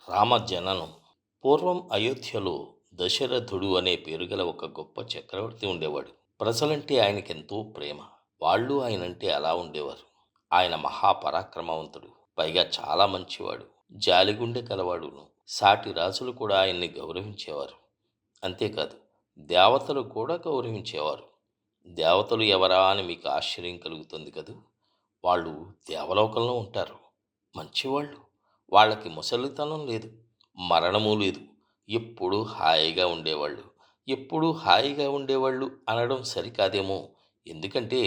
రామ జననం. పూర్వం అయోధ్యలో దశరథుడు అనే పేరుగల ఒక గొప్ప చక్రవర్తి ఉండేవాడు. ప్రజలంటే ఆయనకెంతో ప్రేమ. వాళ్ళు ఆయనంటే అలా ఉండేవారు. ఆయన మహాపరాక్రమవంతుడు. పైగా చాలా మంచివాడు. జాలిగుండె కలవాడును. సాటి రాజులు కూడా ఆయన్ని గౌరవించేవారు. అంతేకాదు, దేవతలు కూడా గౌరవించేవారు. దేవతలు ఎవరా అని మీకు ఆశ్చర్యం కలుగుతుంది కదూ! వాళ్ళు దేవలోకంలో ఉంటారు. మంచివాళ్ళు. వాళ్ళకి ముసలితనం లేదు, మరణము లేదు. ఎప్పుడూ హాయిగా ఉండేవాళ్ళు. ఎప్పుడూ హాయిగా ఉండేవాళ్ళు అనడం సరికాదేమో. ఎందుకంటే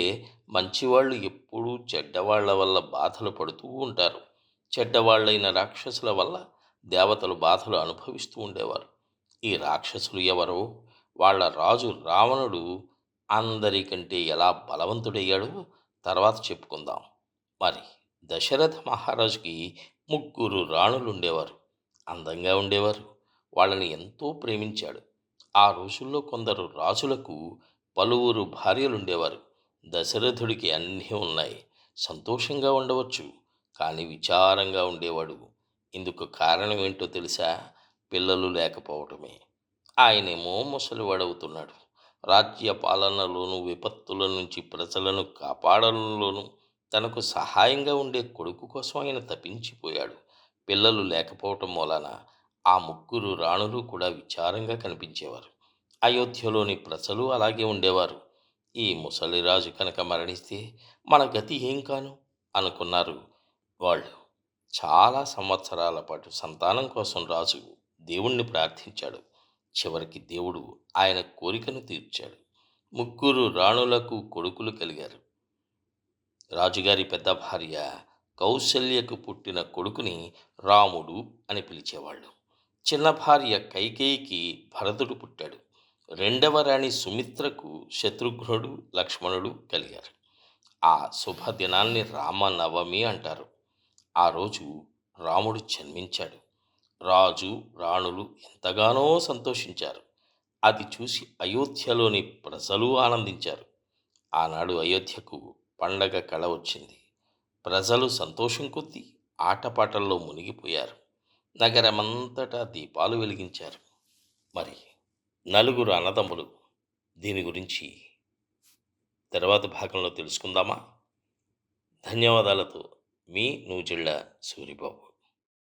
మంచివాళ్ళు ఎప్పుడూ చెడ్డవాళ్ల వల్ల బాధలు పడుతూ ఉంటారు. చెడ్డవాళ్ళైన రాక్షసుల వల్ల దేవతలు బాధలు అనుభవిస్తూ ఉండేవారు. ఈ రాక్షసులు ఎవరో, వాళ్ళ రాజు రావణుడు అందరికంటే ఎలా బలవంతుడయ్యాడో తర్వాత చెప్పుకుందాం. మరి దశరథ మహారాజుకి ముగ్గురు రాణులుండేవారు. అందంగా ఉండేవారు. వాళ్ళని ఎంతో ప్రేమించాడు. ఆ రోజుల్లో కొందరు రాజులకు పలువురు భార్యలుండేవారు. దశరథుడికి అన్నీ ఉన్నాయి. సంతోషంగా ఉండవచ్చు, కానీ విచారంగా ఉండేవాడు. ఇందుకు కారణం ఏంటో తెలుసా? పిల్లలు లేకపోవటమే. ఆయనేమో ముసలివాడవుతున్నాడు. రాజ్య పాలనలోనూ, విపత్తుల నుంచి ప్రజలను కాపాడడంలోనూ తనకు సహాయంగా ఉండే కొడుకు కోసం ఆయన తపించిపోయాడు. పిల్లలు లేకపోవటం మూలాన ఆ ముగ్గురు రాణులు కూడా విచారంగా కనిపించేవారు. అయోధ్యలోని ప్రజలు అలాగే ఉండేవారు. ఈ ముసలిరాజు కనుక మరణిస్తే మన గతి ఏం కాను అనుకున్నారు వాళ్ళు. చాలా సంవత్సరాల పాటు సంతానం కోసం రాజు దేవుణ్ణి ప్రార్థించాడు. చివరికి దేవుడు ఆయన కోరికను తీర్చాడు. ముగ్గురు రాణులకు కొడుకులు కలిగారు. రాజుగారి పెద్ద భార్య కౌసల్యకు పుట్టిన కొడుకుని రాముడు అని పిలిచేవాళ్ళు. చిన్న భార్య కైకేయికి భరతుడు పుట్టాడు. రెండవ రాణి సుమిత్రకు శత్రుఘ్నుడు, లక్ష్మణుడు కలిగారు. ఆ శుభదినాన్ని రామనవమి అంటారు. ఆ రోజు రాముడు జన్మించాడు. రాజు, రాణులు ఎంతగానో సంతోషించారు. అది చూసి అయోధ్యలోని ప్రజలు ఆనందించారు. ఆనాడు అయోధ్యకు పండగ కళ వచ్చింది. ప్రజలు సంతోషం కొద్దీ ఆటపాటల్లో మునిగిపోయారు. నగరమంతటా దీపాలు వెలిగించారు. మరి నలుగురు అన్నదమ్ములు, దీని గురించి తర్వాత భాగంలో తెలుసుకుందామా? ధన్యవాదాలతో మీ నూజిళ్ళ సూరిబాబు.